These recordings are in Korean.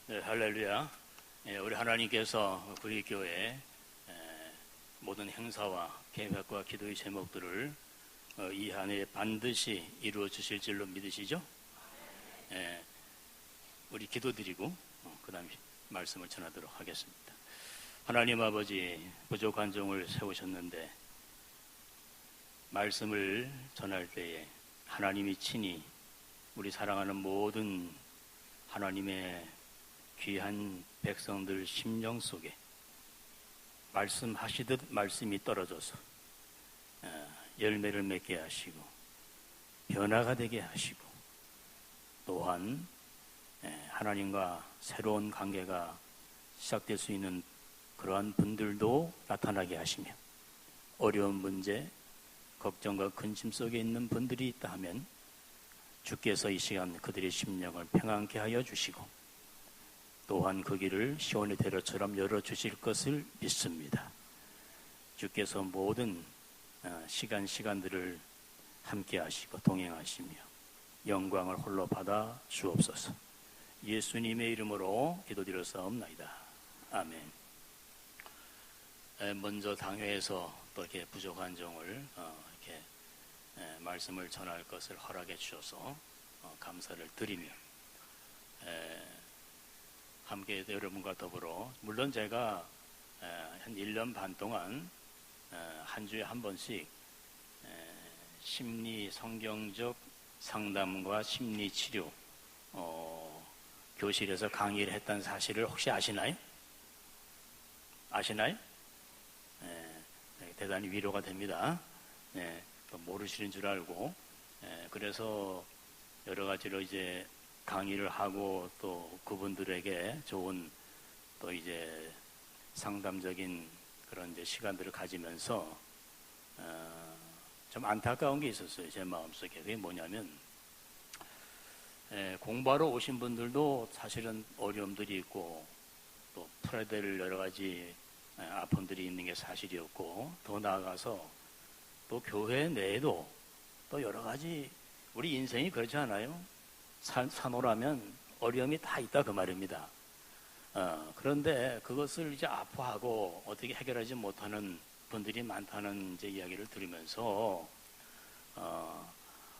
네, 할렐루야. 우리 하나님께서 우리 교회 모든 행사와 계획과 기도의 제목들을 이 한 해에 반드시 이루어 주실 줄로 믿으시죠? 우리 기도드리고 그 다음에 말씀을 전하도록 하겠습니다. 하나님 아버지, 부족한 종을 세우셨는데 말씀을 전할 때에 하나님이 친히 우리 사랑하는 모든 하나님의 귀한 백성들 심령 속에 말씀하시듯 말씀이 떨어져서 열매를 맺게 하시고 변화가 되게 하시고 또한 하나님과 새로운 관계가 시작될 수 있는 그러한 분들도 나타나게 하시며 어려운 문제, 걱정과 근심 속에 있는 분들이 있다 하면 주께서 이 시간 그들의 심령을 평안케 하여 주시고 또한 그 길을 시온의 대로처럼 열어주실 것을 믿습니다. 주께서 모든 시간들을 함께 하시고 동행하시며 영광을 홀로 받아 주옵소서. 예수님의 이름으로 기도드렸사옵나이다. 아멘. 먼저 당회에서 또 이렇게 부족한 종을 이렇게 말씀을 전할 것을 허락해 주셔서 감사를 드리며 함께 여러분과 더불어 물론 제가 한 1년 반 동안 한 주에 한 번씩 심리 성경적 상담과 심리 치료 교실에서 강의를 했다는 사실을 혹시 아시나요? 아시나요? 대단히 위로가 됩니다. 모르시는 줄 알고 그래서 여러 가지로 이제 강의를 하고 또 그분들에게 좋은 또 이제 상담적인 그런 이제 시간들을 가지면서 좀 안타까운 게 있었어요. 제 마음속에. 그게 뭐냐면 공부하러 오신 분들도 사실은 어려움들이 있고 또 풀어야 될 여러 가지 아픔들이 있는 게 사실이었고 더 나아가서 또 교회 내에도 또 여러 가지 우리 인생이 그렇지 않아요? 사노라면 어려움이 다 있다 그 말입니다. 그런데 그것을 이제 아파하고 어떻게 해결하지 못하는 분들이 많다는 이제 이야기를 들으면서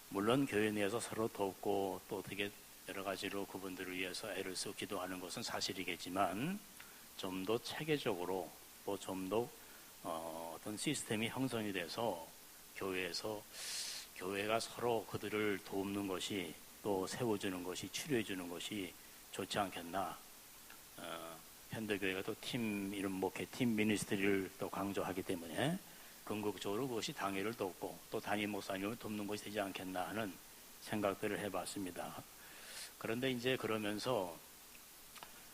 물론 교회 내에서 서로 돕고 또 어떻게 여러 가지로 그분들을 위해서 애를 쓰고 기도하는 것은 사실이겠지만 좀 더 체계적으로 또 좀 더 어떤 시스템이 형성이 돼서 교회가 서로 그들을 돕는 것이 또 세워주는 것이 치료해주는 것이 좋지 않겠나. 현대교회가 또 팀 이런 목회 팀 미니스트리를 또 강조하기 때문에 궁극적으로 그것이 당회를 돕고 또 담임 목사님을 돕는 것이 되지 않겠나 하는 생각들을 해봤습니다. 그런데 이제 그러면서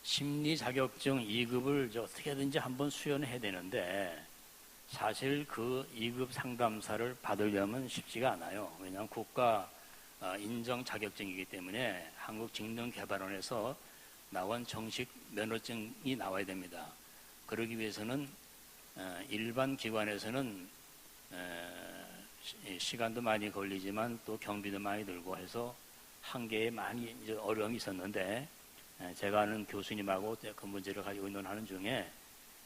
심리 자격증 2급을 어떻게든지 한번 수련해야 되는데 사실 그 2급 상담사를 받으려면 쉽지가 않아요. 왜냐하면 국가 인정 자격증이기 때문에 한국직능개발원에서 나온 정식 면허증이 나와야 됩니다. 그러기 위해서는 일반 기관에서는 시간도 많이 걸리지만 또 경비도 많이 들고 해서 한계에 많이 이제 어려움이 있었는데 제가 아는 교수님하고 그 문제를 가지고 의논하는 중에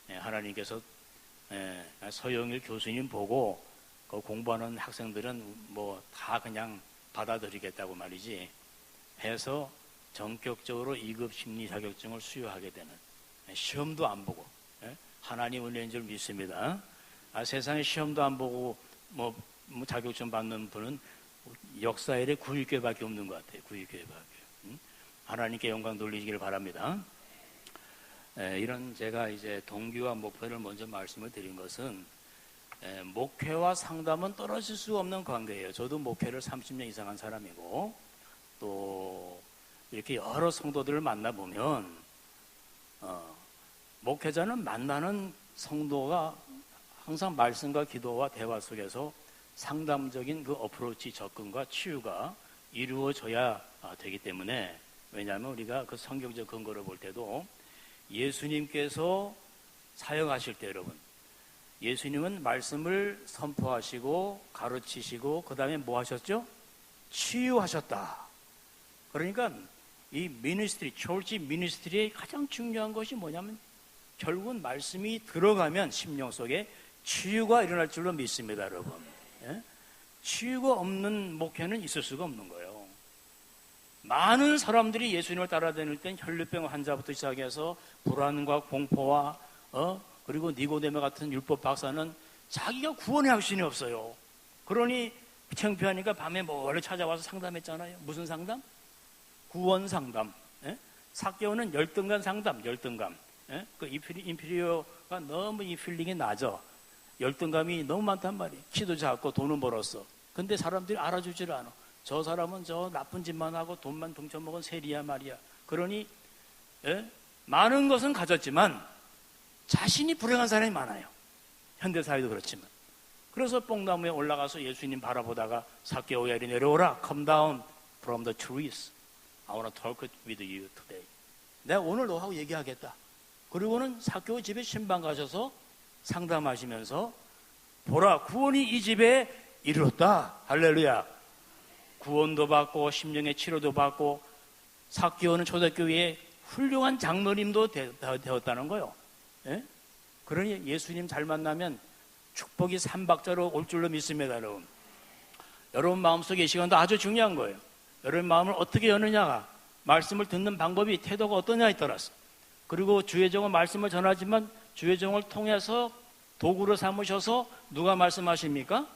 하나님께서 서영일 교수님 보고 그 공부하는 학생들은 뭐 다 그냥 받아들이겠다고 말이지 해서 전격적으로 2급 심리 자격증을 수여하게 되는 시험도 안 보고 하나님 은혜인 줄 믿습니다. 세상에 시험도 안 보고 뭐 자격증 받는 분은 역사 이래 구육교회밖에 없는 것 같아요. 구육교회밖에. 하나님께 영광 돌리시기를 바랍니다. 이런 제가 이제 동기와 목표를 먼저 말씀을 드린 것은 목회와 상담은 떨어질 수 없는 관계예요. 저도 목회를 30년 이상 한 사람이고 또 이렇게 여러 성도들을 만나보면 목회자는 만나는 성도가 항상 말씀과 기도와 대화 속에서 상담적인 그 어프로치 접근과 치유가 이루어져야 되기 때문에 왜냐하면 우리가 그 성경적 근거를 볼 때도 예수님께서 사역하실 때 여러분 예수님은 말씀을 선포하시고 가르치시고 그 다음에 뭐 하셨죠? 치유하셨다. 그러니까 이 미니스트리, 철치 미니스트리의 가장 중요한 것이 뭐냐면 결국은 말씀이 들어가면 심령 속에 치유가 일어날 줄로 믿습니다, 여러분. 예? 치유가 없는 목회는 있을 수가 없는 거예요. 많은 사람들이 예수님을 따라다닐 땐 혈류병 환자부터 시작해서 불안과 공포와 그리고 니고데모 같은 율법 박사는 자기가 구원의 확신이 없어요. 그러니 창피하니까 밤에 몰래 찾아와서 상담했잖아요. 무슨 상담? 구원 상담. 예? 삭개오는 열등감 상담, 열등감. 예? 그 인피리어가 너무 이 필링이 낮아. 열등감이 너무 많단 말이에요. 키도 작고 돈은 벌었어. 근데 사람들이 알아주질 않아. 저 사람은 저 나쁜 짓만 하고 돈만 덩쳐먹은 세리야 말이야. 그러니 많은 것은 가졌지만 자신이 불행한 사람이 많아요. 현대사회도 그렇지만. 그래서 뽕나무에 올라가서 예수님 바라보다가 삭개오야 이리 내려오라. Come down from the trees. I want to talk with you today. 내가 오늘 너하고 얘기하겠다. 그리고는 삭개오 집에 신방 가셔서 상담하시면서 보라, 구원이 이 집에 이르렀다. 할렐루야. 구원도 받고 심령의 치료도 받고 삭개오는 초대교회에 훌륭한 장로님도 되었다는 거예요. 예? 그러니 예수님 잘 만나면 축복이 삼박자로 올 줄로 믿습니다, 여러분. 여러분 마음속에 이 시간도 아주 중요한 거예요. 여러분 마음을 어떻게 여느냐가 말씀을 듣는 방법이 태도가 어떠냐에 따라서. 그리고 주의 종은 말씀을 전하지만 주의 종을 통해서 도구로 삼으셔서 누가 말씀하십니까?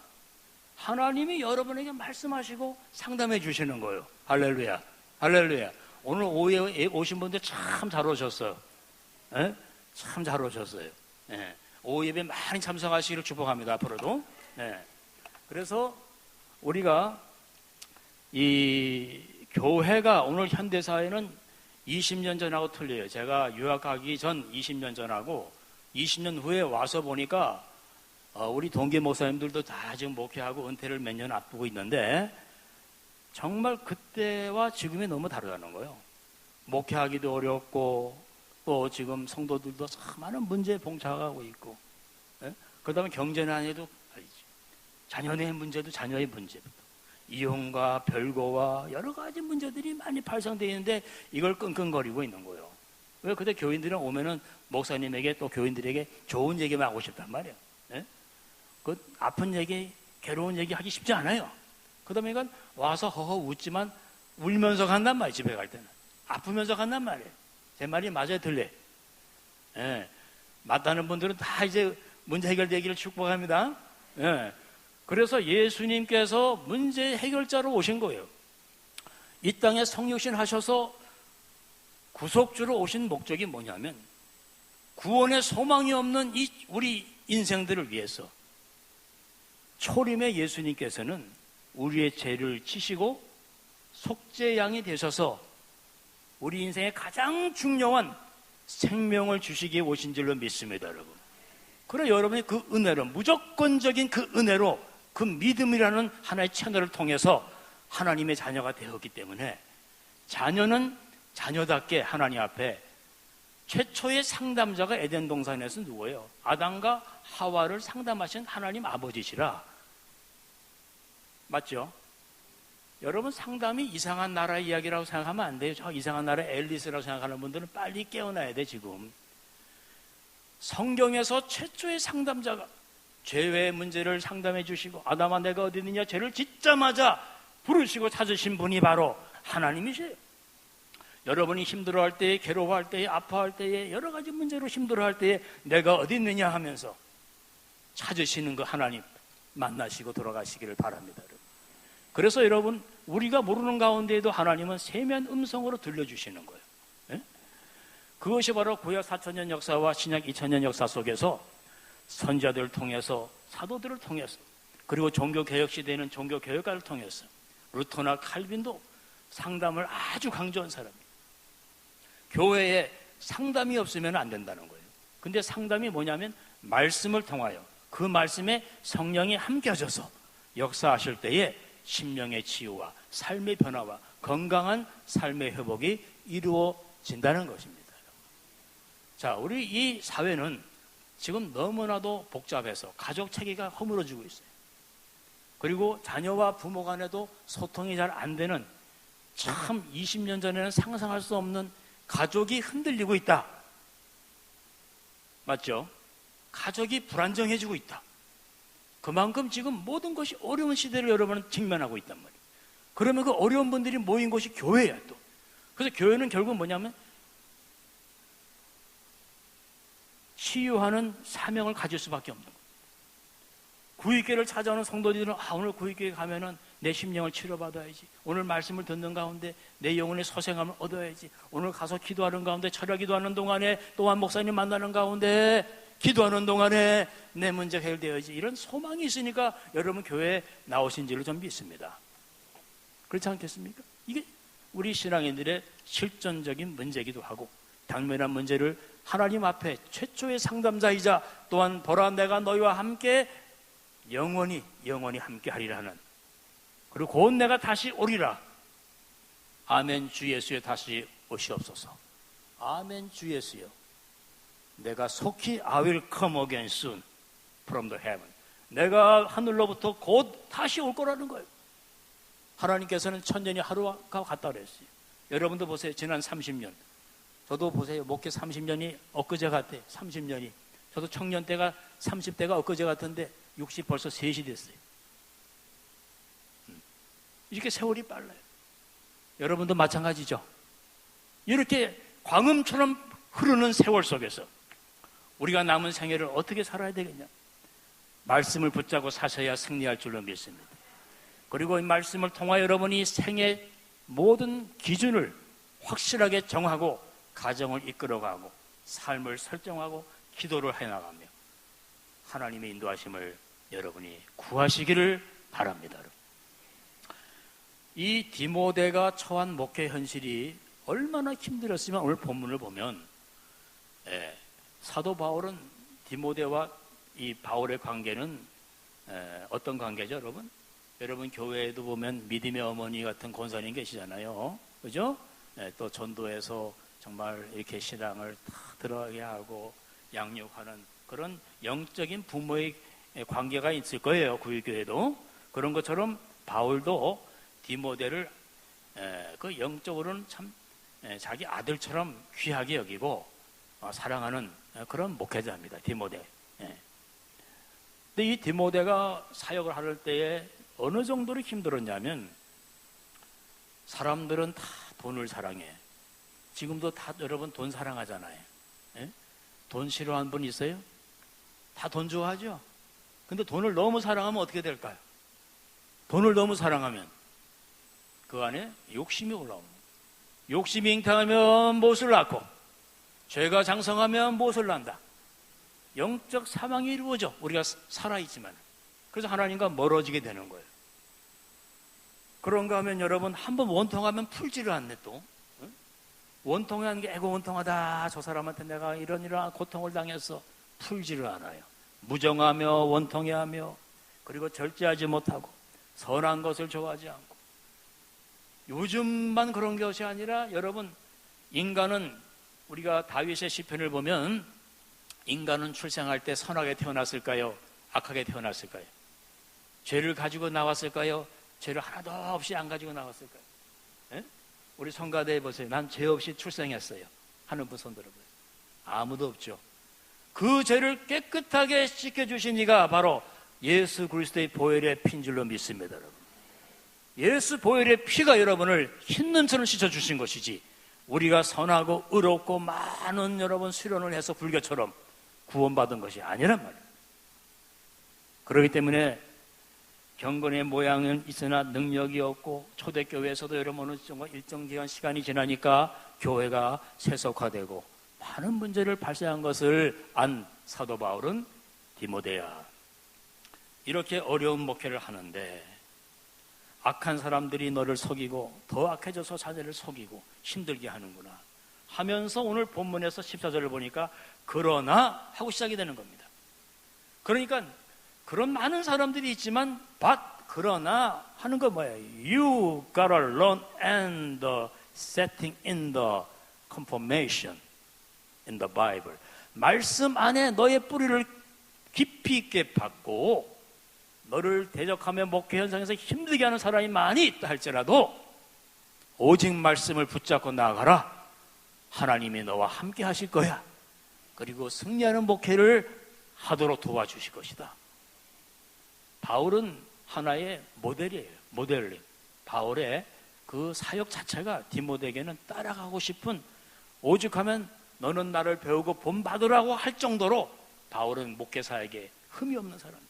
하나님이 여러분에게 말씀하시고 상담해 주시는 거예요. 할렐루야. 할렐루야. 오늘 오후에 오신 분들 참 잘 오셨어요. 예? 참 잘 오셨어요. 예. 오후 예배 많이 참석하시기를 축복합니다. 앞으로도. 예. 그래서 우리가 이 교회가 오늘 현대사회는 20년 전하고 틀려요. 제가 유학 가기 전 20년 전하고 20년 후에 와서 보니까 우리 동계 목사님들도 다 지금 목회하고 은퇴를 몇 년 앞두고 있는데 정말 그때와 지금이 너무 다르다는 거예요. 목회하기도 어렵고 또 지금 성도들도 참 많은 문제에 봉착하고 있고 그 다음에 경제는 아니도 자녀의 문제도 자녀의 문제부터 이혼과 별거와 여러 가지 문제들이 많이 발생되어 있는데 이걸 끙끙거리고 있는 거예요. 왜? 그때 교인들은 오면은 목사님에게 또 교인들에게 좋은 얘기만 하고 싶단 말이에요. 그 아픈 얘기, 괴로운 얘기 하기 쉽지 않아요. 그 다음에 이건 와서 허허 웃지만 울면서 간단 말이에요. 집에 갈 때는 아프면서 간단 말이에요. 제 말이 맞아요, 들려? 예. 맞다는 분들은 다 이제 문제 해결되기를 축복합니다. 예. 그래서 예수님께서 문제 해결자로 오신 거예요. 이 땅에 성육신 하셔서 구속주로 오신 목적이 뭐냐면 구원의 소망이 없는 이 우리 인생들을 위해서 초림의 예수님께서는 우리의 죄를 지시고 속죄양이 되셔서 우리 인생의 가장 중요한 생명을 주시기에 오신 줄로 믿습니다, 여러분. 그래 여러분이 그 은혜로 무조건적인 그 은혜로 그 믿음이라는 하나의 채널을 통해서 하나님의 자녀가 되었기 때문에 자녀는 자녀답게 하나님 앞에 최초의 상담자가 에덴 동산에서 누구예요? 아담과 하와를 상담하신 하나님 아버지시라. 맞죠? 여러분 상담이 이상한 나라 이야기라고 생각하면 안 돼요. 저 이상한 나라 앨리스라고 생각하는 분들은 빨리 깨어나야 돼. 지금 성경에서 최초의 상담자가 죄의 문제를 상담해 주시고 아담아 내가 어디 있느냐 죄를 짓자마자 부르시고 찾으신 분이 바로 하나님이세요. 여러분이 힘들어할 때에 괴로워할 때에 아파할 때에 여러 가지 문제로 힘들어할 때에 내가 어디 있느냐 하면서 찾으시는 그 하나님 만나시고 돌아가시기를 바랍니다. 그래서 여러분 우리가 모르는 가운데에도 하나님은 세미한 음성으로 들려주시는 거예요. 네? 그것이 바로 구약 4,000년 역사와 신약 2,000년 역사 속에서 선지자들을 통해서 사도들을 통해서 그리고 종교개혁시대에는 종교개혁가를 통해서 루터나 칼빈도 상담을 아주 강조한 사람이에요. 교회에 상담이 없으면 안 된다는 거예요. 근데 상담이 뭐냐면 말씀을 통하여 그 말씀에 성령이 함께 하셔서 역사하실 때에 심령의 치유와 삶의 변화와 건강한 삶의 회복이 이루어진다는 것입니다. 자, 우리 이 사회는 지금 너무나도 복잡해서 가족 체계가 허물어지고 있어요. 그리고 자녀와 부모 간에도 소통이 잘 안 되는 참 20년 전에는 상상할 수 없는 가족이 흔들리고 있다. 맞죠? 가족이 불안정해지고 있다. 그만큼 지금 모든 것이 어려운 시대를 여러분은 직면하고 있단 말이에요. 그러면 그 어려운 분들이 모인 곳이 교회야 또. 그래서 교회는 결국 뭐냐면 치유하는 사명을 가질 수밖에 없는 거예요. 구익교회를 찾아오는 성도들은 오늘 구익교회 가면은 내 심령을 치료받아야지. 오늘 말씀을 듣는 가운데 내 영혼의 소생함을 얻어야지. 오늘 가서 기도하는 가운데 철야 기도하는 동안에 또한 목사님 만나는 가운데 기도하는 동안에 내 문제 해결되어야지. 이런 소망이 있으니까 여러분 교회에 나오신 지를 좀 믿습니다. 그렇지 않겠습니까? 이게 우리 신앙인들의 실존적인 문제이기도 하고 당면한 문제를 하나님 앞에 최초의 상담자이자 또한 보라 내가 너희와 함께 영원히 함께 하리라 하는, 그리고 곧 내가 다시 오리라. 아멘 주 예수여 다시 오시옵소서. 아멘 주 예수여 내가 속히 I will come again soon from the heaven. 내가 하늘로부터 곧 다시 올 거라는 거예요. 하나님께서는 천년이 하루가 같다 그랬어요. 여러분도 보세요. 지난 30년 저도 보세요. 목회 30년이 엊그제 같아요. 30년이 저도 청년 때가 30대가 엊그제 같은데 60 벌써 셋이 됐어요. 이렇게 세월이 빨라요. 여러분도 마찬가지죠. 이렇게 광음처럼 흐르는 세월 속에서 우리가 남은 생애를 어떻게 살아야 되겠냐? 말씀을 붙잡고 사셔야 승리할 줄로 믿습니다. 그리고 이 말씀을 통하여 여러분이 생애 모든 기준을 확실하게 정하고 가정을 이끌어가고 삶을 설정하고 기도를 해나가며 하나님의 인도하심을 여러분이 구하시기를 바랍니다. 이 디모데가 처한 목회 현실이 얼마나 힘들었으면 오늘 본문을 보면 사도 바울은 디모데와 이 바울의 관계는 어떤 관계죠, 여러분? 여러분 교회에도 보면 믿음의 어머니 같은 권사님 계시잖아요, 그죠? 또 전도해서 정말 이렇게 신앙을 다 들어가게 하고 양육하는 그런 영적인 부모의 관계가 있을 거예요, 구일교회도. 그런 것처럼 바울도 디모데를 그 영적으로는 참 자기 아들처럼 귀하게 여기고 사랑하는 그런 목회자입니다, 디모데. 근데 이 디모데가 사역을 할 때에 어느 정도로 힘들었냐면 사람들은 다 돈을 사랑해. 지금도 다 여러분 돈 사랑하잖아요. 돈 싫어하는 분 있어요? 다 돈 좋아하죠? 근데 돈을 너무 사랑하면 어떻게 될까요? 돈을 너무 사랑하면 그 안에 욕심이 올라옵니다. 욕심이 잉태하면 못을 낳고 죄가 장성하면 못을 낳는다. 영적 사망이 이루어져. 우리가 살아있지만. 그래서 하나님과 멀어지게 되는 거예요. 그런가 하면 여러분 한번 원통하면 풀지를 않네 또. 원통하는 게 에고 원통하다. 저 사람한테 내가 이런 고통을 당했어. 풀지를 않아요. 무정하며 원통해하며 그리고 절제하지 못하고 선한 것을 좋아하지 않고. 요즘만 그런 것이 아니라 여러분 인간은 우리가 다윗의 시편을 보면 인간은 출생할 때 선하게 태어났을까요? 악하게 태어났을까요? 죄를 가지고 나왔을까요? 죄를 하나도 없이 안 가지고 나왔을까요? 에? 우리 성가대에 보세요. 난 죄 없이 출생했어요 하는 분 손 들어보세요. 아무도 없죠. 그 죄를 깨끗하게 씻겨주신 이가 바로 예수 그리스도의 보혈의 피인 줄로 믿습니다, 여러분. 예수 보혈의 피가 여러분을 흰눈처럼 씻어주신 것이지 우리가 선하고 의롭고 많은 여러분 수련을 해서 불교처럼 구원받은 것이 아니란 말이에요. 그렇기 때문에 경건의 모양은 있으나 능력이 없고 초대교회에서도 여러분 어느 정도 일정 기간 시간이 지나니까 교회가 세속화되고 많은 문제를 발생한 것을 안 사도 바울은 디모데야, 이렇게 어려운 목회를 하는데 악한 사람들이 너를 속이고 더 악해져서 자녀를 속이고 힘들게 하는구나 하면서 오늘 본문에서 14절을 보니까 그러나 하고 시작이 되는 겁니다. 그러니까 그런 많은 사람들이 있지만 but 그러나 하는 거 뭐예요? You gotta learn and the setting in the confirmation in the Bible. 말씀 안에 너의 뿌리를 깊이 있게 받고 너를 대적하며 목회 현상에서 힘들게 하는 사람이 많이 있다 할지라도 오직 말씀을 붙잡고 나아가라. 하나님이 너와 함께 하실 거야. 그리고 승리하는 목회를 하도록 도와주실 것이다. 바울은 하나의 모델이에요. 모델. 바울의 그 사역 자체가 디모데에게는 따라가고 싶은, 오죽하면 너는 나를 배우고 본받으라고 할 정도로 바울은 목회사에게 흠이 없는 사람이었어요.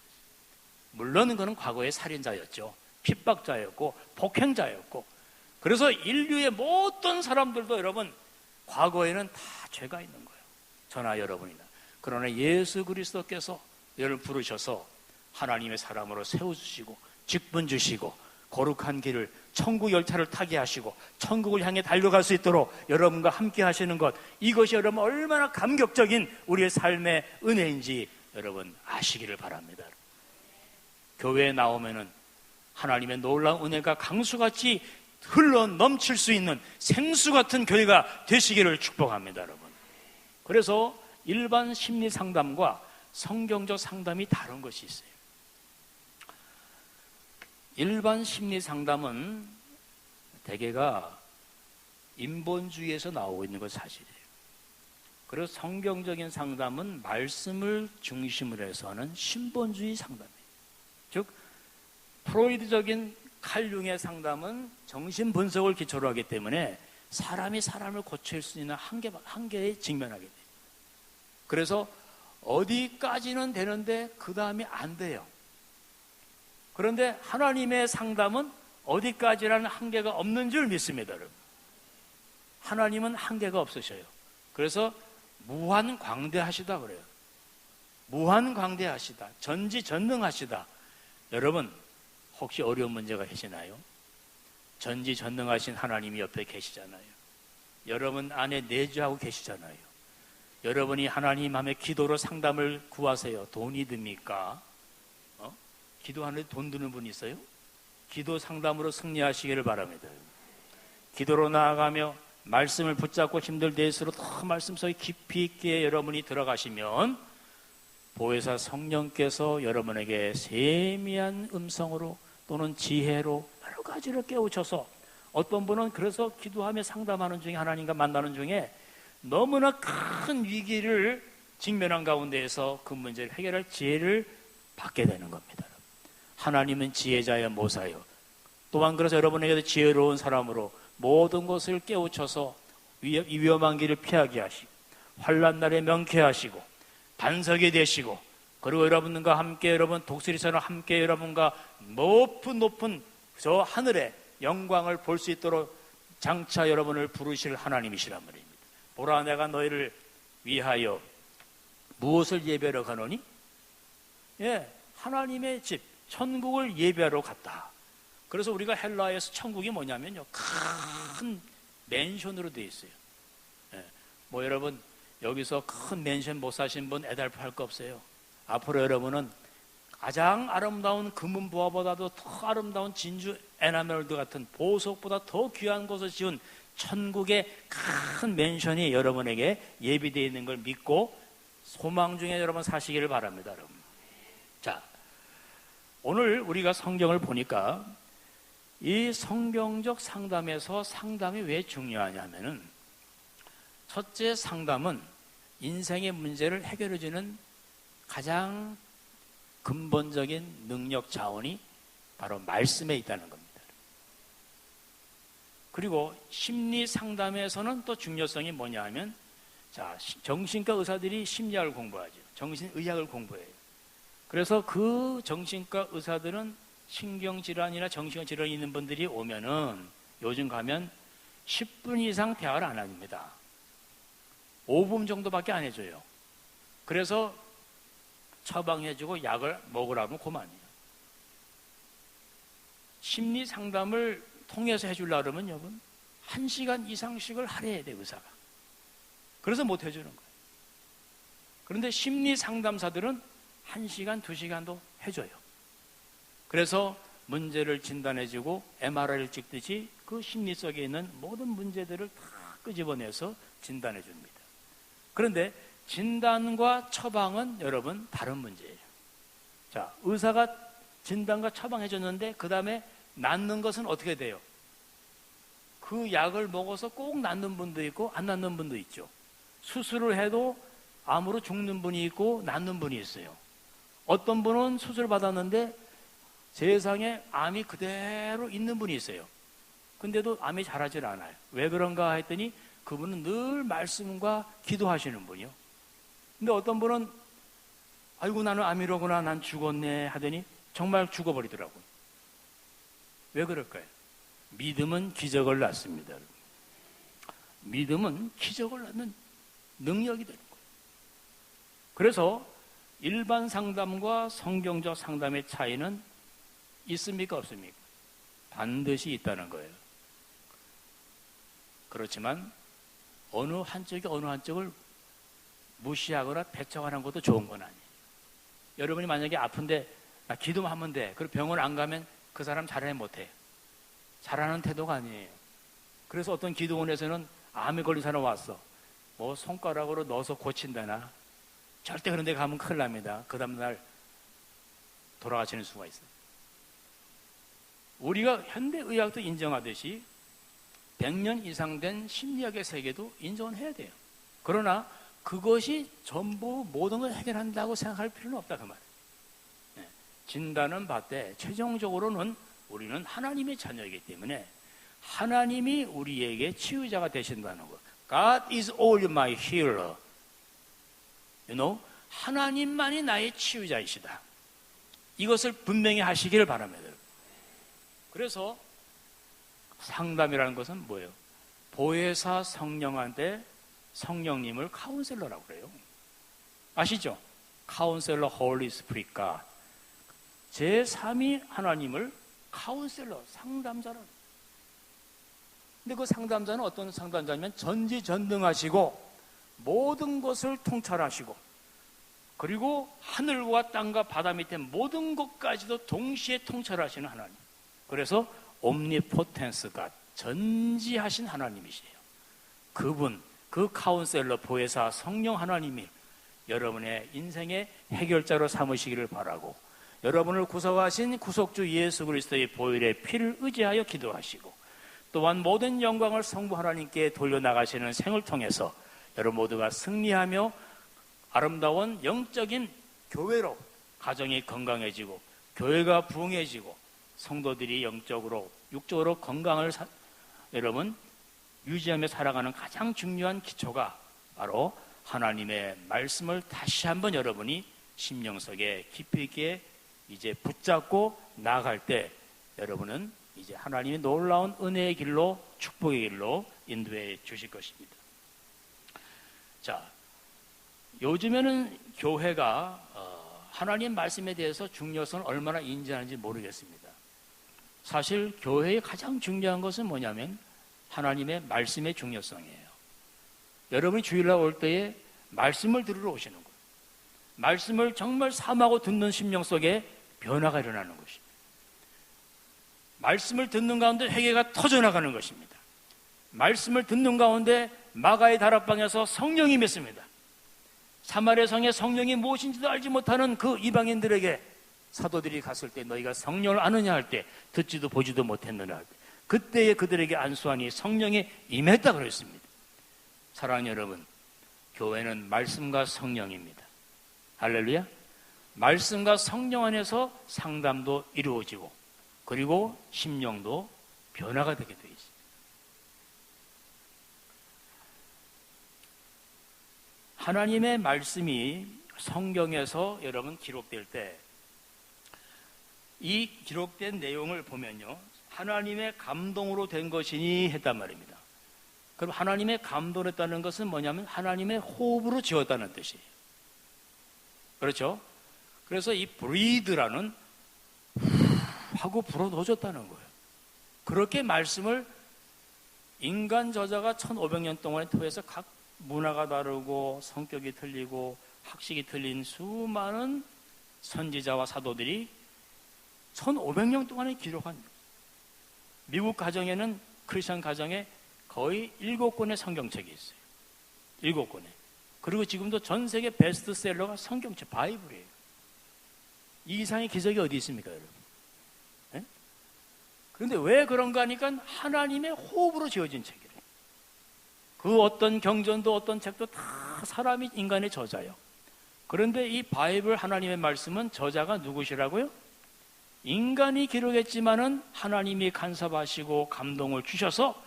물론 그는 과거의 살인자였죠. 핍박자였고 폭행자였고, 그래서 인류의 모든 사람들도 여러분 과거에는 다 죄가 있는 거예요. 저나 여러분이나. 그러나 예수 그리스도께서 여러분을 부르셔서 하나님의 사람으로 세워주시고 직분 주시고 거룩한 길을, 천국 열차를 타게 하시고 천국을 향해 달려갈 수 있도록 여러분과 함께 하시는 것, 이것이 여러분 얼마나 감격적인 우리의 삶의 은혜인지 여러분 아시기를 바랍니다. 교회에 나오면은 하나님의 놀라운 은혜가 강수같이 흘러 넘칠 수 있는 생수 같은 교회가 되시기를 축복합니다, 여러분. 그래서 일반 심리 상담과 성경적 상담이 다른 것이 있어요. 일반 심리 상담은 대개가 인본주의에서 나오고 있는 것 사실이에요. 그리고 성경적인 상담은 말씀을 중심으로 해서 하는 신본주의 상담이에요. 즉 프로이드적인 칼 융의 상담은 정신 분석을 기초로 하기 때문에 사람이 사람을 고칠 수 있는 한계에 직면하게 돼요. 그래서 어디까지는 되는데 그 다음이 안 돼요. 그런데 하나님의 상담은 어디까지라는 한계가 없는 줄 믿습니다, 여러분. 하나님은 한계가 없으셔요. 그래서 무한광대하시다 그래요. 무한광대하시다, 전지전능하시다. 여러분 혹시 어려운 문제가 계시나요? 전지전능하신 하나님이 옆에 계시잖아요. 여러분 안에 내주하고 계시잖아요. 여러분이 하나님 앞에 기도로 상담을 구하세요. 돈이 듭니까? 기도하는데 돈 드는 분 있어요? 기도 상담으로 승리하시기를 바랍니다. 기도로 나아가며 말씀을 붙잡고 힘들 때일수록 더 말씀 속에 깊이 있게 여러분이 들어가시면 보혜사 성령께서 여러분에게 세미한 음성으로 또는 지혜로 여러 가지를 깨우쳐서, 어떤 분은 그래서 기도하며 상담하는 중에, 하나님과 만나는 중에 너무나 큰 위기를 직면한 가운데에서 그 문제를 해결할 지혜를 받게 되는 겁니다. 하나님은 지혜자여 모사여. 또한 그래서 여러분에게도 지혜로운 사람으로 모든 것을 깨우쳐서 위험한 길을 피하게 하시고 환난 날에 명쾌하시고 반석이 되시고, 그리고 여러분과 함께, 여러분 독수리처럼 함께 여러분과 높은 저 하늘의 영광을 볼 수 있도록 장차 여러분을 부르실 하나님이시란 말입니다. 보라, 내가 너희를 위하여 무엇을 예배하러 가노니? 하나님의 집 천국을 예배하러 갔다. 그래서 우리가 헬라에서 천국이 뭐냐면요, 큰 맨션으로 되어 있어요. 뭐 여러분 여기서 큰 맨션 못 사신 분 애달프할 거 없어요. 앞으로 여러분은 가장 아름다운 금은 보화보다도 더 아름다운 진주 에나멜드 같은 보석보다 더 귀한 곳을 지은 천국의 큰 맨션이 여러분에게 예비되어 있는 걸 믿고 소망 중에 여러분 사시기를 바랍니다, 여러분. 자, 오늘 우리가 성경을 보니까 이 성경적 상담에서 상담이 왜 중요하냐면은, 첫째, 상담은 인생의 문제를 해결해주는 가장 근본적인 능력 자원이 바로 말씀에 있다는 겁니다. 그리고 심리 상담에서는 또 중요성이 뭐냐 하면, 자, 정신과 의사들이 심리학을 공부하죠. 정신의학을 공부해요. 그래서 그 정신과 의사들은 신경질환이나 정신질환이 있는 분들이 오면은, 요즘 가면 10분 이상 대화를 안 합니다. 5분 정도밖에 안 해줘요. 그래서 처방해주고 약을 먹으라면 그만이에요. 심리 상담을 통해서 해주려고 그러면 여러분 1시간 이상씩을 할애해야 돼, 의사가. 그래서 못 해주는 거예요. 그런데 심리 상담사들은 1시간, 2시간도 해줘요. 그래서 문제를 진단해주고 MRI를 찍듯이 그 심리 속에 있는 모든 문제들을 다 끄집어내서 진단해 줍니다. 그런데 진단과 처방은 여러분 다른 문제예요. 자, 의사가 진단과 처방해 줬는데 그 다음에 낫는 것은 어떻게 돼요? 그 약을 먹어서 꼭 낫는 분도 있고 안 낫는 분도 있죠. 수술을 해도 암으로 죽는 분이 있고 낫는 분이 있어요. 어떤 분은 수술 받았는데 세상에 암이 그대로 있는 분이 있어요. 근데도 암이 자라질 않아요. 왜 그런가 했더니 그분은 늘 말씀과 기도하시는 분이요. 근데 어떤 분은 아이고 나는 암이로구나, 난 죽었네 하더니 정말 죽어버리더라고요. 왜 그럴까요? 믿음은 기적을 낳습니다. 믿음은 기적을 낳는 능력이 되는 거예요. 그래서 일반 상담과 성경적 상담의 차이는 있습니까, 없습니까? 반드시 있다는 거예요. 그렇지만 어느 한쪽이 어느 한쪽을 무시하거나 배척하는 것도 좋은 건 아니에요. 여러분이 만약에 아픈데 나 기도만 하면 돼. 그리고 병원 안 가면 그 사람 잘해 못해. 잘하는 태도가 아니에요. 그래서 어떤 기도원에서는 암에 걸린 사람 왔어. 뭐 손가락으로 넣어서 고친다나. 절대 그런 데 가면 큰일 납니다. 그 다음날 돌아가시는 수가 있어요. 우리가 현대의학도 인정하듯이 100년 이상 된 심리학의 세계도 인정은 해야 돼요. 그러나 그것이 전부 모든 걸 해결한다고 생각할 필요는 없다 그 말이에요. 진단은 받되 최종적으로는 우리는 하나님의 자녀이기 때문에 하나님이 우리에게 치유자가 되신다는 것. God is all my healer. You know? 하나님만이 나의 치유자이시다. 이것을 분명히 하시기를 바랍니다. 그래서 상담이라는 것은 뭐예요? 보혜사 성령한테 성령님을 카운셀러라고 그래요. 아시죠? 카운셀러 홀리 스피릿과 제3위 하나님을 카운셀러, 상담자라고. 근데 그 상담자는 어떤 상담자냐면 전지전능하시고 모든 것을 통찰하시고 그리고 하늘과 땅과 바다 밑에 모든 것까지도 동시에 통찰하시는 하나님. 그래서 옴니포텐스가 전지하신 하나님이시에요. 그분, 그 카운셀러 보혜사 성령 하나님이 여러분의 인생의 해결자로 삼으시기를 바라고 여러분을 구속하신 구속주 예수 그리스도의 보혈의 피를 의지하여 기도하시고 또한 모든 영광을 성부 하나님께 돌려나가시는 생을 통해서 여러분 모두가 승리하며 아름다운 영적인 교회로 가정이 건강해지고 교회가 부흥해지고 성도들이 영적으로 육적으로 건강을 여러분 유지하며 살아가는 가장 중요한 기초가 바로 하나님의 말씀을 다시 한번 여러분이 심령 속에 깊이 있게 이제 붙잡고 나아갈 때 여러분은 이제 하나님의 놀라운 은혜의 길로 축복의 길로 인도해 주실 것입니다. 자, 요즘에는 교회가 하나님 말씀에 대해서 중요성을 얼마나 인지하는지 모르겠습니다. 사실 교회의 가장 중요한 것은 뭐냐면 하나님의 말씀의 중요성이에요. 여러분이 주일날 올 때에 말씀을 들으러 오시는 거예요. 말씀을 정말 삼하고 듣는 심령 속에 변화가 일어나는 것입니다. 말씀을 듣는 가운데 회개가 터져나가는 것입니다. 말씀을 듣는 가운데 마가의 다락방에서 성령이 맺습니다. 사마리아 성에 성령이 무엇인지도 알지 못하는 그 이방인들에게 사도들이 갔을 때 너희가 성령을 아느냐 할 때 듣지도 보지도 못했느냐 할 때 그때에 그들에게 안수하니 성령이 임했다 그랬습니다. 사랑하는 여러분, 교회는 말씀과 성령입니다. 할렐루야. 말씀과 성령 안에서 상담도 이루어지고 그리고 심령도 변화가 되게 되어 있습니다. 하나님의 말씀이 성경에서 여러분 기록될 때 이 기록된 내용을 보면요, 하나님의 감동으로 된 것이니 했단 말입니다. 그럼 하나님의 감동했다는 것은 뭐냐면 하나님의 호흡으로 지었다는 뜻이에요. 그렇죠? 그래서 이 breathe라는 하고 불어넣어줬다는 거예요. 그렇게 말씀을 인간 저자가 1500년 동안에 토해서 각 문화가 다르고 성격이 틀리고 학식이 틀린 수많은 선지자와 사도들이 1500년 동안에 기록한 미국 가정에는 크리스천 가정에 거의 7권의 성경책이 있어요. 7권에. 그리고 지금도 전 세계 베스트셀러가 성경책 바이블이에요. 이 이상의 기적이 어디 있습니까, 여러분? 네? 그런데 왜 그런가 하니까 하나님의 호흡으로 지어진 책이래요. 그 어떤 경전도 어떤 책도 다 사람이 인간의 저자예요. 그런데 이 바이블 하나님의 말씀은 저자가 누구시라고요? 인간이 기록했지만은 하나님이 간섭하시고 감동을 주셔서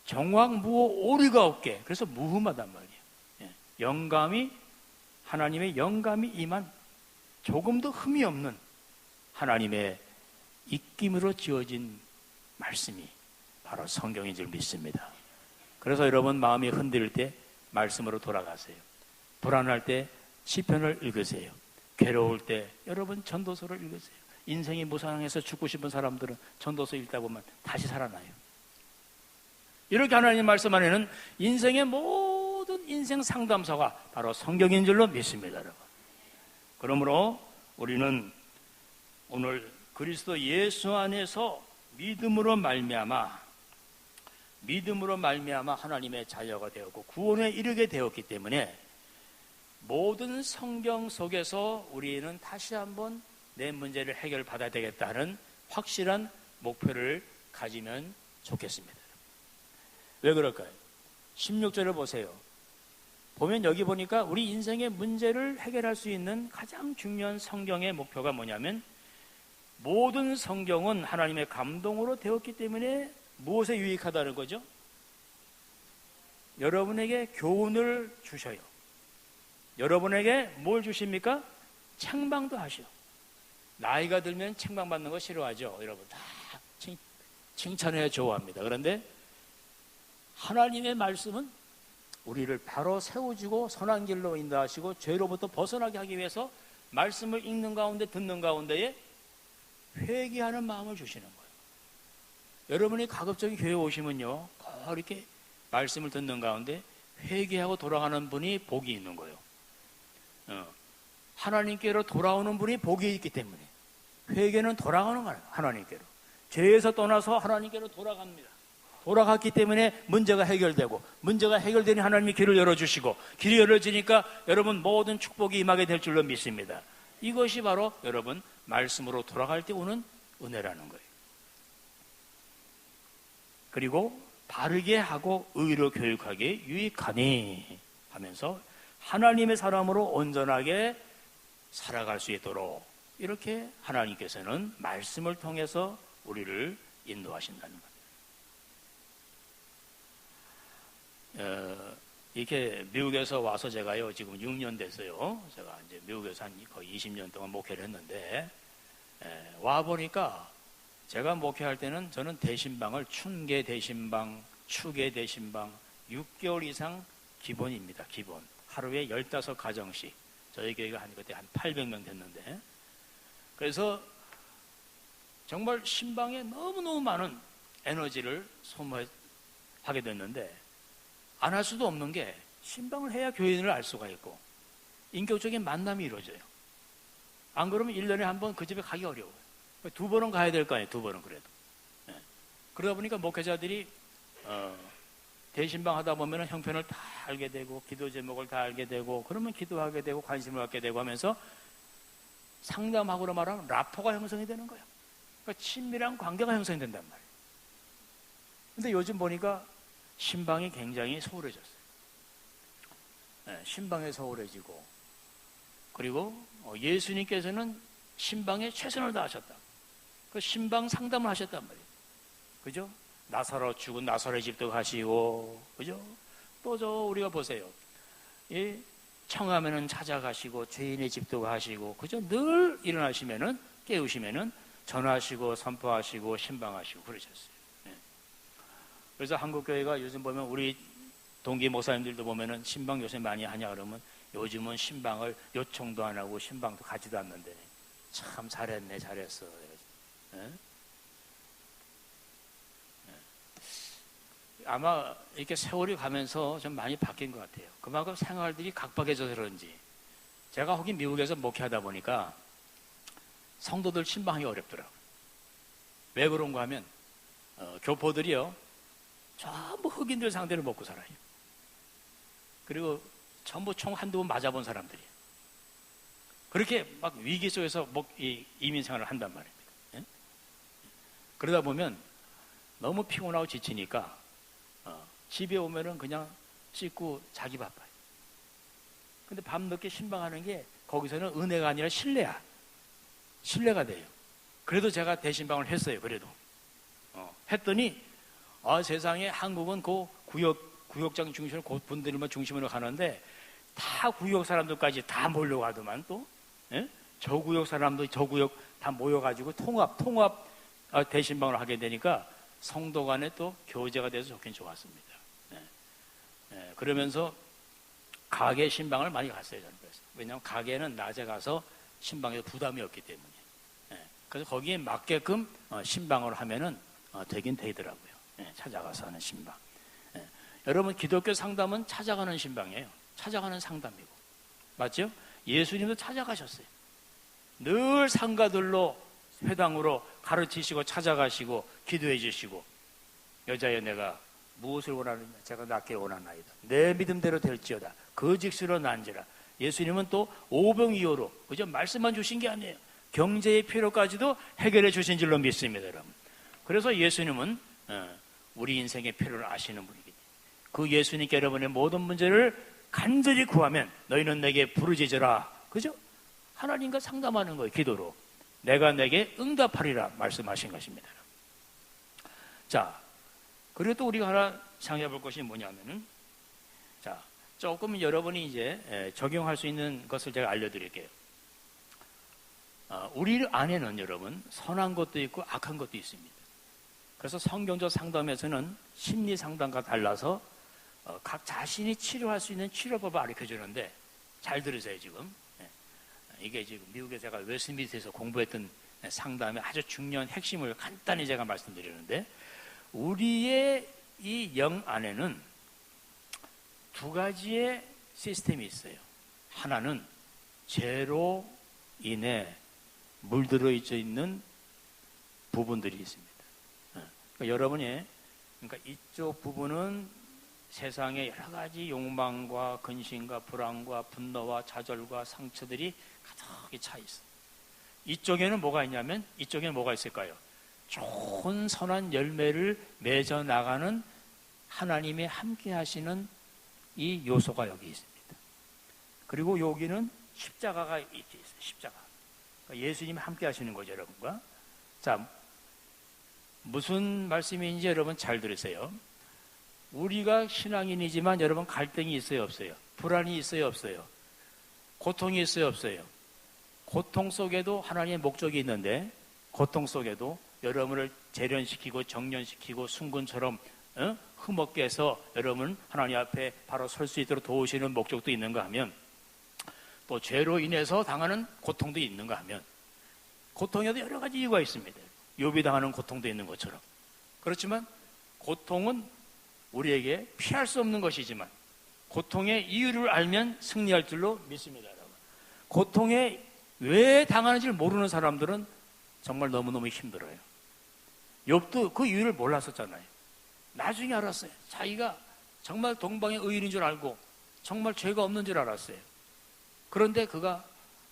정황무호 오류가 없게, 그래서 무흠하단 말이에요. 영감이, 하나님의 영감이 임한 조금도 흠이 없는 하나님의 입김으로 지어진 말씀이 바로 성경인 줄 믿습니다. 그래서 여러분 마음이 흔들릴 때 말씀으로 돌아가세요. 불안할 때 시편을 읽으세요. 괴로울 때 여러분 전도서를 읽으세요. 인생이 무상해서 죽고 싶은 사람들은 전도서 읽다 보면 다시 살아나요. 이렇게 하나님 말씀 안에는 인생의 모든 인생 상담서가 바로 성경인 줄로 믿습니다, 여러분. 그러므로 우리는 오늘 그리스도 예수 안에서 믿음으로 말미암아 하나님의 자녀가 되었고 구원에 이르게 되었기 때문에 모든 성경 속에서 우리는 다시 한번 내 문제를 해결받아야 되겠다는 확실한 목표를 가지면 좋겠습니다. 왜 그럴까요? 16절을 보세요. 보면 여기 보니까 우리 인생의 문제를 해결할 수 있는 가장 중요한 성경의 목표가 뭐냐면 모든 성경은 하나님의 감동으로 되었기 때문에 무엇에 유익하다는 거죠? 여러분에게 교훈을 주셔요. 여러분에게 뭘 주십니까? 책망도 하셔. 나이가 들면 책망받는 거 싫어하죠. 여러분 다 칭찬해야 좋아합니다. 그런데 하나님의 말씀은 우리를 바로 세워주고 선한 길로 인도하시고 죄로부터 벗어나게 하기 위해서 말씀을 읽는 가운데 듣는 가운데에 회개하는 마음을 주시는 거예요. 여러분이 가급적이 교회에 오시면요 이렇게 말씀을 듣는 가운데 회개하고 돌아가는 분이 복이 있는 거예요. 하나님께로 돌아오는 분이 복이 있기 때문에 회개는 돌아가는 거예요. 하나님께로 죄에서 떠나서 하나님께로 돌아갑니다. 돌아갔기 때문에 문제가 해결되고 문제가 해결되니 하나님이 길을 열어주시고 길이 열어지니까 여러분 모든 축복이 임하게 될 줄로 믿습니다. 이것이 바로 여러분 말씀으로 돌아갈 때 오는 은혜라는 거예요. 그리고 바르게 하고 의로 교육하기에 유익하니 하면서 하나님의 사람으로 온전하게 살아갈 수 있도록 이렇게 하나님께서는 말씀을 통해서 우리를 인도하신다는 거예요. 이렇게 미국에서 와서 제가요 지금 6년 됐어요. 제가 이제 미국에서 한 거의 20년 동안 목회를 했는데 와 보니까 제가 목회할 때는 저는 대신방을 춘계 대신방, 추계 대신방 6개월 이상 기본입니다. 기본. 하루에 15가정씩. 저희 교회가 그때 한 800명 됐는데 그래서 정말 신방에 너무너무 많은 에너지를 소모하게 됐는데 안 할 수도 없는 게 신방을 해야 교인을 알 수가 있고 인격적인 만남이 이루어져요. 안 그러면 1년에 한 번 그 집에 가기 어려워요. 2번은 가야 될 거 아니에요. 2번은 그래도. 그러다 보니까 목회자들이 대신방 하다 보면 형편을 다 알게 되고 기도 제목을 다 알게 되고 그러면 기도하게 되고 관심을 갖게 되고 하면서 상담하고로 말하면 라포가 형성이 되는 거예요. 그러니까 친밀한 관계가 형성이 된단 말이에요. 근데 요즘 보니까 신방이 굉장히 소홀해졌어요. 신방에 소홀해지고 그리고 예수님께서는 신방에 최선을 다하셨다. 그 신방 상담을 하셨단 말이에요. 그죠? 나사로 죽은 나사로의 집도 가시고, 그죠? 또 우리가 보세요. 이 청하면은 찾아가시고, 죄인의 집도 가시고, 그죠? 늘 일어나시면은, 깨우시면은, 전하시고, 선포하시고, 신방하시고, 그러셨어요. 그래서 한국교회가 요즘 보면 우리 동기 목사님들도 보면은 신방 요새 많이 하냐 그러면 요즘은 신방을 요청도 안 하고 신방도 가지도 않는데 참 잘했네, 잘했어. 아마 이렇게 세월이 가면서 좀 많이 바뀐 것 같아요. 그만큼 생활들이 각박해져서 그런지 제가 혹시 미국에서 목회하다 보니까 성도들 신방하기 어렵더라고요. 왜 그런가 하면 교포들이요 전부 흑인들 상대로 먹고 살아요. 그리고 전부 총 한두 번 맞아본 사람들이에요. 그렇게 막 위기 속에서 이민 생활을 한단 말입니다. 그러다 보면 너무 피곤하고 지치니까 집에 오면은 그냥 씻고 자기 바빠요. 근데 밤늦게 신방하는 게 거기서는 은혜가 아니라 신뢰야. 신뢰가 돼요. 그래도 제가 대신방을 했어요. 그래도 했더니 세상에 한국은 그 구역장 중심으로 그 분들만 중심으로 가는데 다 구역 사람들까지 다 몰려가더만 또 저 구역 사람도 저 구역 다 모여가지고 통합 대신방을 하게 되니까 성도 간에 또 교제가 돼서 좋긴 좋았습니다. 그러면서 가게 신방을 많이 갔어요. 저는 그래서. 왜냐하면 가게는 낮에 가서 신방에서 부담이 없기 때문에. 그래서 거기에 맞게끔 신방을 하면은 되긴 되더라고요. 찾아가서 하는 신방. 여러분, 기독교 상담은 찾아가는 신방이에요. 찾아가는 상담이고. 맞죠? 예수님도 찾아가셨어요. 늘 상가들로 회당으로 가르치시고 찾아가시고 기도해 주시고, 여자여 내가 무엇을 원하느냐? 제가 낫게 원하나이다. 내 믿음대로 될지어다. 그 직수로 난지라. 예수님은 또 오병이어로 그저 말씀만 주신 게 아니에요. 경제의 필요까지도 해결해 주신 줄로 믿습니다, 여러분. 그래서 예수님은 우리 인생의 필요를 아시는 분이기 때문에 그 예수님께 여러분의 모든 문제를 간절히 구하면 너희는 내게 부르짖으라. 그죠? 하나님과 상담하는 거예요. 기도로. 내가 내게 응답하리라 말씀하신 것입니다. 자, 그리고 또 우리가 하나 생각해 볼 것이 뭐냐면은, 자, 조금 여러분이 이제 적용할 수 있는 것을 제가 알려드릴게요. 우리 안에는 여러분 선한 것도 있고 악한 것도 있습니다. 그래서 성경적 상담에서는 심리 상담과 달라서 각 자신이 치료할 수 있는 치료법을 가르쳐 주는데, 잘 들으세요. 지금 이게 지금 미국에 제가 웨스트민스터에서 공부했던 상담의 아주 중요한 핵심을 간단히 제가 말씀드리는데, 우리의 이 영 안에는 두 가지의 시스템이 있어요. 하나는 죄로 인해 물들어 있는 부분들이 있습니다. 그러니까 여러분이, 그러니까 이쪽 부분은 세상의 여러 가지 욕망과 근심과 불안과 분노와 좌절과 상처들이 가득히 차 있어. 이쪽에는 뭐가 있냐면, 이쪽에는 뭐가 있을까요? 좋은 선한 열매를 맺어 나가는 하나님의 함께 하시는 이 요소가 여기 있습니다. 그리고 여기는 십자가가 있게 있어요. 십자가. 그러니까 예수님이 함께 하시는 거죠, 여러분과. 자, 무슨 말씀인지 여러분 잘 들으세요. 우리가 신앙인이지만 여러분 갈등이 있어요, 없어요? 불안이 있어요, 없어요? 고통이 있어요, 없어요? 고통 속에도 하나님의 목적이 있는데, 고통 속에도 여러분을 재련시키고 정련시키고 순금처럼 흠없게 해서 여러분 하나님 앞에 바로 설 수 있도록 도우시는 목적도 있는가 하면, 또 죄로 인해서 당하는 고통도 있는가 하면, 고통에도 여러 가지 이유가 있습니다. 욥이 당하는 고통도 있는 것처럼. 그렇지만 고통은 우리에게 피할 수 없는 것이지만 고통의 이유를 알면 승리할 줄로 믿습니다, 여러분. 고통에 왜 당하는지를 모르는 사람들은 정말 너무너무 힘들어요. 욥도 그 이유를 몰랐었잖아요. 나중에 알았어요. 자기가 정말 동방의 의인인 줄 알고 정말 죄가 없는 줄 알았어요. 그런데 그가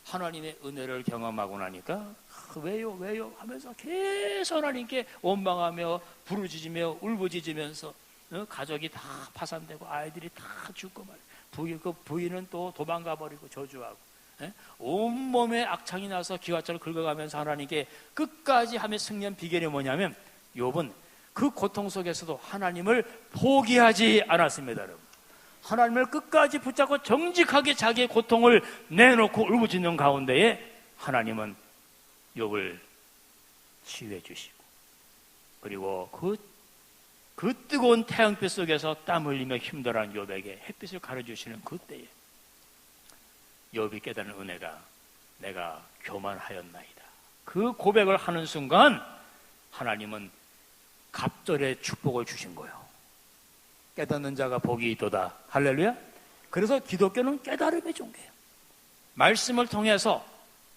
하나님의 은혜를 경험하고 나니까 왜요 하면서 계속 하나님께 원망하며 부르짖으며 울부짖으면서 가족이 다 파산되고 아이들이 다 죽고 말이에요. 그 부인은 또 도망가 버리고 저주하고 온몸에 악창이 나서 기와차를 긁어가면서 하나님께 끝까지 하며 승리한 비결이 뭐냐면, 욥은 그 고통 속에서도 하나님을 포기하지 않았습니다, 여러분. 하나님을 끝까지 붙잡고 정직하게 자기의 고통을 내놓고 울부짖는 가운데에 하나님은 욥을 치유해 주시고, 그리고 그 뜨거운 태양빛 속에서 땀 흘리며 힘들어하는 욥에게 햇빛을 가려주시는 그때에 욥이 깨닫는 은혜가, 내가 교만하였나이다. 그 고백을 하는 순간 하나님은 갑절의 축복을 주신 거예요. 깨닫는 자가 복이 있도다. 할렐루야. 그래서 기독교는 깨달음의 종교예요. 말씀을 통해서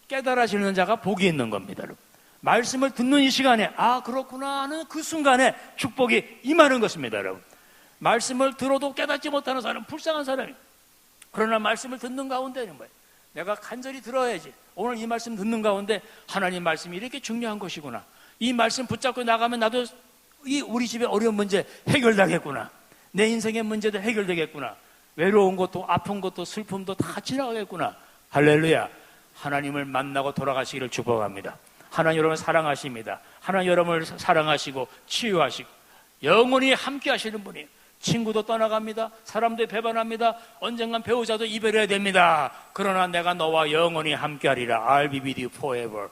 깨달아지는 자가 복이 있는 겁니다, 여러분. 말씀을 듣는 이 시간에 그렇구나 하는 그 순간에 축복이 임하는 것입니다, 여러분. 말씀을 들어도 깨닫지 못하는 사람은 불쌍한 사람이에요. 그러나 말씀을 듣는 가운데는 뭐예요? 내가 간절히 들어야지. 오늘 이 말씀 듣는 가운데 하나님 말씀이 이렇게 중요한 것이구나. 이 말씀 붙잡고 나가면 나도 우리 집의 어려운 문제 해결되겠구나. 내 인생의 문제도 해결되겠구나. 외로운 것도 아픈 것도 슬픔도 다 지나가겠구나. 할렐루야. 하나님을 만나고 돌아가시기를 축복합니다. 하나님 여러분을 사랑하십니다. 하나님 여러분을 사랑하시고 치유하시고 영원히 함께 하시는 분이에요. 친구도 떠나갑니다. 사람도 배반합니다. 언젠간 배우자도 이별해야 됩니다. 그러나 내가 너와 영원히 함께하리라. I'll be with you forever.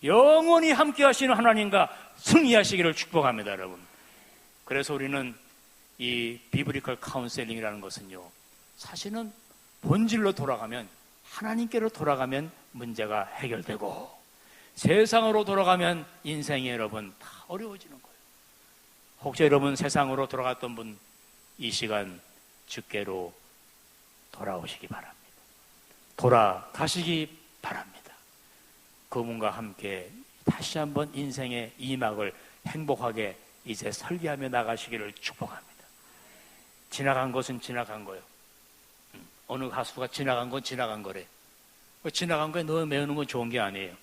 영원히 함께 하시는 하나님과 승리하시기를 축복합니다, 여러분. 그래서 우리는 이 비브리컬 카운셀링이라는 것은요, 사실은 본질로 돌아가면, 하나님께로 돌아가면 문제가 해결되고, 세상으로 돌아가면 인생이 여러분 다 어려워지는 거예요. 혹시 여러분 세상으로 돌아갔던 분 이 시간 주께로 돌아오시기 바랍니다. 돌아가시기 바랍니다. 그분과 함께 다시 한번 인생의 이막을 행복하게 이제 설계하며 나가시기를 축복합니다. 지나간 것은 지나간 거예요. 어느 가수가 지나간 건 지나간 거래. 지나간 거에 넣어 메우는 건 좋은 게 아니에요.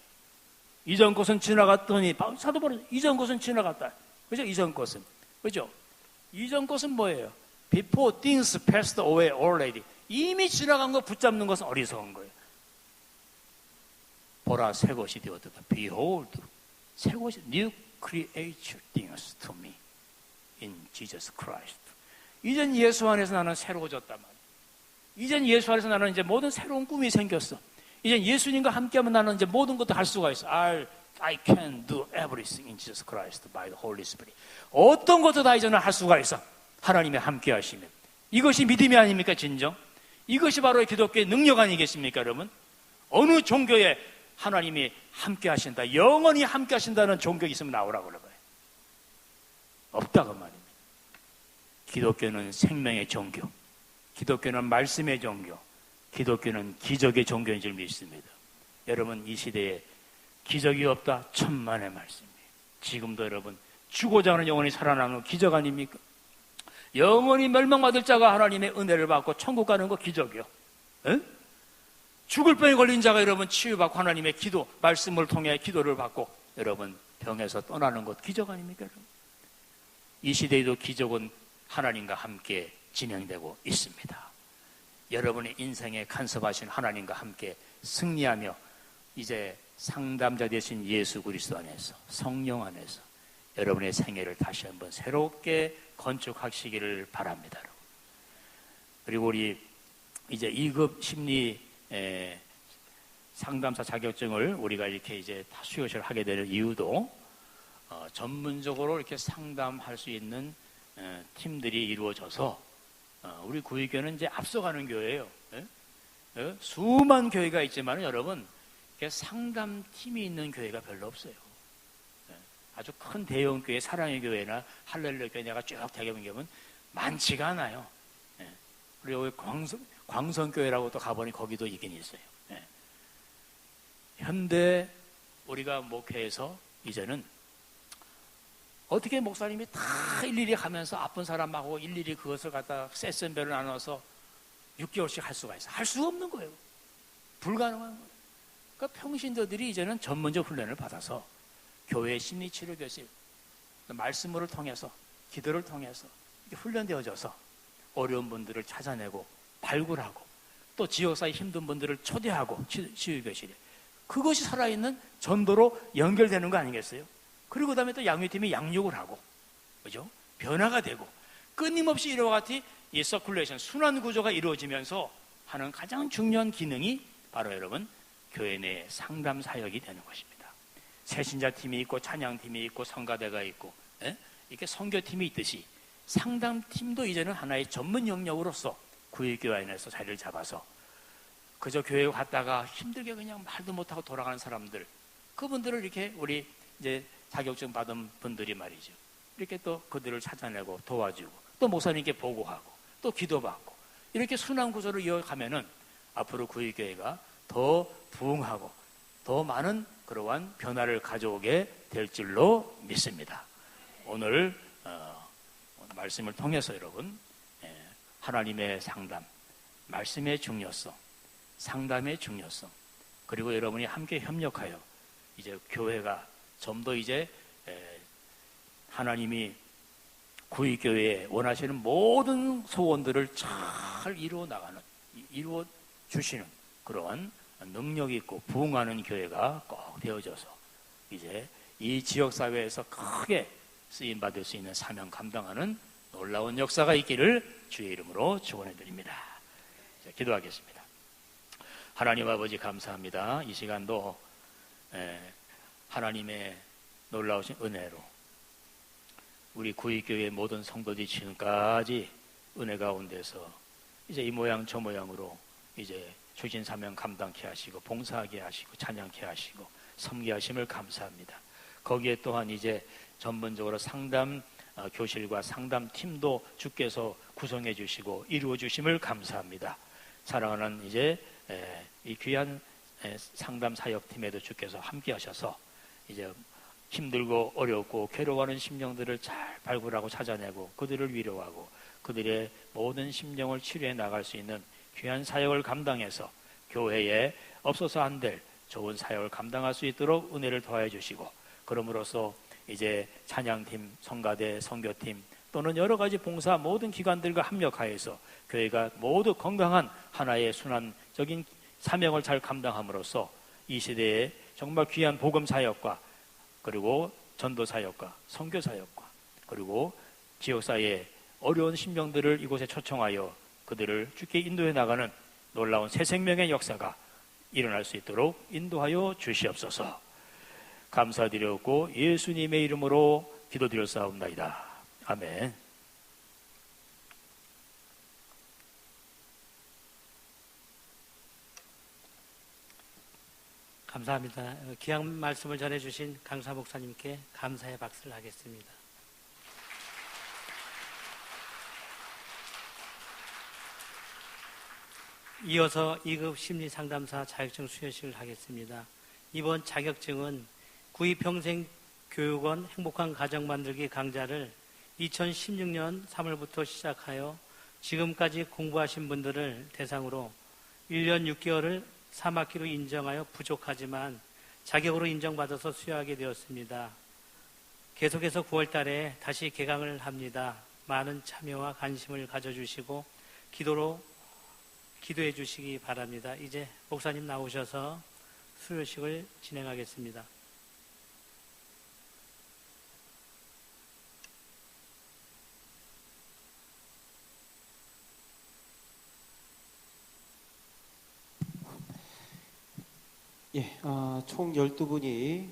이전 것은 지나갔더니 사도 바울은 이전 것은 지나갔다. 그죠? 이전 것은. 그죠? 이전 것은 뭐예요? Before things passed away already. 이미 지나간 거 붙잡는 것은 어리석은 거예요. 보라, 새 것이 되었다. Behold, 새 것이 new creature things to me in Jesus Christ. 이젠 예수 안에서 나는 새로워졌단 말이에요. 이젠 예수 안에서 나는 이제 모든 새로운 꿈이 생겼어. 이젠 예수님과 함께하면 나는 이제 모든 것도 할 수가 있어. I can do everything in Jesus Christ by the Holy Spirit. 어떤 것도 다 이제는 할 수가 있어. 하나님의 함께 하시면. 이것이 믿음이 아닙니까, 진정? 이것이 바로 기독교의 능력 아니겠습니까, 여러분? 어느 종교에 하나님이 함께 하신다, 영원히 함께 하신다는 종교가 있으면 나오라고 그러는 거예요. 없다고 말입니다. 기독교는 생명의 종교, 기독교는 말씀의 종교, 기독교는 기적의 종교인 줄 믿습니다. 여러분, 이 시대에 기적이 없다, 천만의 말씀이에요. 지금도 여러분, 죽고자 하는 영혼이 살아나는 기적 아닙니까? 영원히 멸망받을 자가 하나님의 은혜를 받고 천국 가는 거 기적이요. 에? 죽을 병에 걸린 자가 여러분 치유받고 하나님의 기도, 말씀을 통해 기도를 받고 여러분 병에서 떠나는 것 기적 아닙니까, 여러분? 이 시대에도 기적은 하나님과 함께 진행되고 있습니다. 여러분의 인생에 간섭하신 하나님과 함께 승리하며 이제 상담자 되신 예수 그리스도 안에서, 성령 안에서 여러분의 생애를 다시 한번 새롭게 건축하시기를 바랍니다. 그리고 우리 이제 2급 심리 상담사 자격증을 우리가 이렇게 이제 다 수여를 하게 되는 이유도 전문적으로 이렇게 상담할 수 있는 팀들이 이루어져서 우리 구의교회는 이제 앞서가는 교회예요. 수만 교회가 있지만 여러분 상담팀이 있는 교회가 별로 없어요. 아주 큰 대형 교회, 사랑의 교회나 할렐루야 교회 내가 쭉 대경보면 많지가 않아요. 그리고 여기 광성교회라고 또 가보니 거기도 있긴 있어요. 현대 우리가 목회에서 이제는 어떻게 목사님이 다 일일이 가면서 아픈 사람하고 일일이 그것을 갖다 세션별을 나눠서 6개월씩 할 수가 있어. 할 수가 없는 거예요. 불가능한 거예요. 그러니까 평신도들이 이제는 전문적 훈련을 받아서 교회 심리치료교실 말씀을 통해서 기도를 통해서 훈련되어져서 어려운 분들을 찾아내고 발굴하고 또 지역사회 힘든 분들을 초대하고 치유교실에 그것이 살아있는 전도로 연결되는 거 아니겠어요? 그리고 그다음에 또 양육팀이 양육을 하고 그죠? 변화가 되고 끊임없이 이와 같이 이 서큘레이션 순환 구조가 이루어지면서 하는 가장 중요한 기능이 바로 여러분 교회 내 상담 사역이 되는 것입니다. 새신자팀이 있고 찬양팀이 있고 성가대가 있고 이렇게 선교팀이 있듯이 상담팀도 이제는 하나의 전문 영역으로서 구의교회 안에서 자리를 잡아서 그저 교회에 갔다가 힘들게 그냥 말도 못하고 돌아가는 사람들 그분들을 이렇게 우리 이제 자격증 받은 분들이 말이죠. 이렇게 또 그들을 찾아내고 도와주고 또 목사님께 보고하고 또 기도받고 이렇게 순환 구조를 이어가면은 앞으로 구의교회가 더 부흥하고 더 많은 그러한 변화를 가져오게 될 줄로 믿습니다. 오늘 말씀을 통해서 여러분 하나님의 상담, 말씀의 중요성, 상담의 중요성 그리고 여러분이 함께 협력하여 이제 교회가 좀 더 이제 하나님이 구의교회에 원하시는 모든 소원들을 잘 이루어 주시는 그러한 능력 있고 부흥하는 교회가 꼭 되어져서 이제 이 지역사회에서 크게 쓰임받을 수 있는 사명 감당하는 놀라운 역사가 있기를 주의 이름으로 축원해 드립니다. 기도하겠습니다. 하나님 아버지 감사합니다. 이 시간도 하나님의 놀라우신 은혜로 우리 구의교회 모든 성도들이 지금까지 은혜 가운데서 이제 이 모양 저 모양으로 이제 주신 사명 감당케 하시고 봉사하게 하시고 찬양케 하시고 섬기게 하심을 감사합니다. 거기에 또한 이제 전문적으로 상담 교실과 상담팀도 주께서 구성해 주시고 이루어 주심을 감사합니다. 사랑하는 이제 이 귀한 상담 사역팀에도 주께서 함께 하셔서 이제 힘들고 어렵고 괴로워하는 심령들을 잘 발굴하고 찾아내고 그들을 위로하고 그들의 모든 심령을 치료해 나갈 수 있는 귀한 사역을 감당해서 교회에 없어서 안 될 좋은 사역을 감당할 수 있도록 은혜를 더해 주시고 그럼으로써 이제 찬양팀, 성가대, 선교팀 또는 여러 가지 봉사 모든 기관들과 합력하여서 교회가 모두 건강한 하나의 순환적인 사명을 잘 감당함으로써 이 시대에 정말 귀한 복음 사역과 그리고 전도 사역과 선교 사역과 그리고 지역사회의 어려운 심령들을 이곳에 초청하여 그들을 주께 인도해 나가는 놀라운 새 생명의 역사가 일어날 수 있도록 인도하여 주시옵소서. 감사드렸고 예수님의 이름으로 기도드렸사옵나이다. 아멘. 감사합니다. 귀한 말씀을 전해주신 강사 목사님께 감사의 박수를 하겠습니다. 이어서 2급 심리상담사 자격증 수여식을 하겠습니다. 이번 자격증은 구의평생교육원 행복한 가정 만들기 강좌를 2016년 3월부터 시작하여 지금까지 공부하신 분들을 대상으로 1년 6개월을 3학기로 인정하여 부족하지만 자격으로 인정받아서 수여하게 되었습니다. 계속해서 9월 달에 다시 개강을 합니다. 많은 참여와 관심을 가져주시고 기도해 주시기 바랍니다. 이제 목사님 나오셔서 수료식을 진행하겠습니다. 총 12분이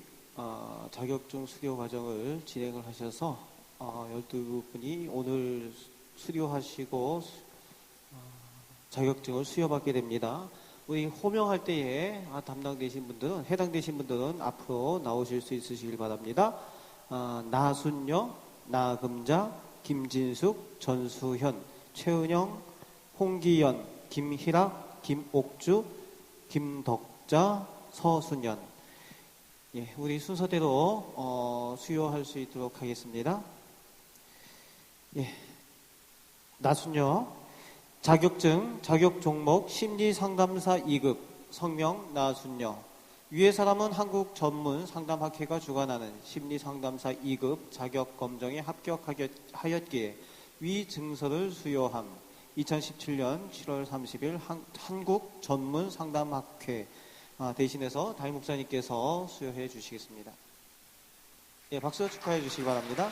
자격증 수료 과정을 진행을 하셔서 12분이 오늘 수료하시고 자격증을 수여받게 됩니다. 우리 호명할 때에 해당되신 분들은 앞으로 나오실 수 있으시길 바랍니다. 나순녀, 나금자, 김진숙, 전수현, 최은영, 홍기연, 김희락, 김옥주, 김덕자, 서순연. 우리 순서대로 수여할 수 있도록 하겠습니다. 나순녀 자격증 자격 종목 심리상담사 2급 성명 나순녀. 위의 사람은 한국 전문 상담학회가 주관하는 심리상담사 2급 자격 검정에 합격하였기에 위 증서를 수여함. 2017년 7월 30일 한국 전문 상담학회 대신해서 담임 목사님께서 수여해 주시겠습니다. 박수로 축하해 주시기 바랍니다.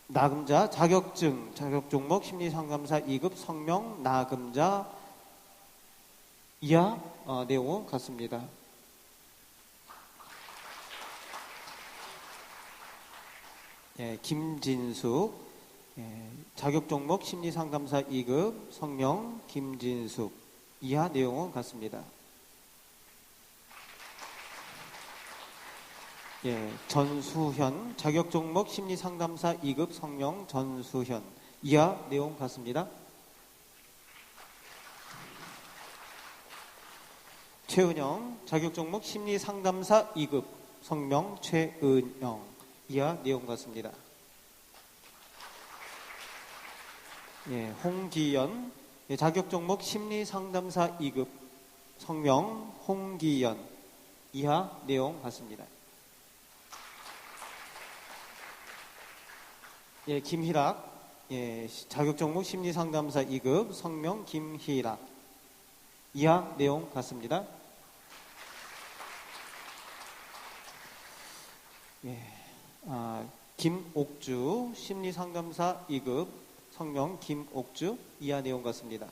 나금자 자격증 자격 종목 심리상담사 2급 성명 나금자 이하 내용은 같습니다. 김진숙 자격 종목 심리상담사 2급 성명 김진숙 이하 내용은 같습니다. 전수현 자격 종목 심리상담사 2급 성명 전수현 이하 내용 같습니다. 최은영 자격 종목 심리상담사 2급 성명 최은영 이하 내용 같습니다. 홍기연 자격 종목 심리상담사 2급 성명 홍기연 이하 내용 같습니다. 예, 김희락. 예, 자격 종목 심리상담사 2급 성명 김희락. 이하 내용 같습니다. 예, 김옥주 심리상담사 2급 성명 김옥주. 이하 내용 같습니다.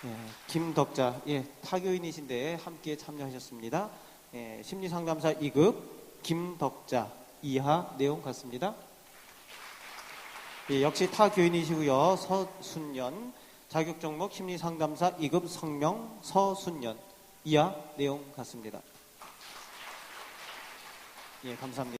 예, 김덕자. 예, 타교인이신데 함께 참여하셨습니다. 예, 심리상담사 2급 김덕자. 이하 내용 같습니다. 예, 역시 타교인이시고요. 서순연 자격 종목 심리상담사 2급 성명 서순연. 이하 내용 같습니다. 예, 감사합니다.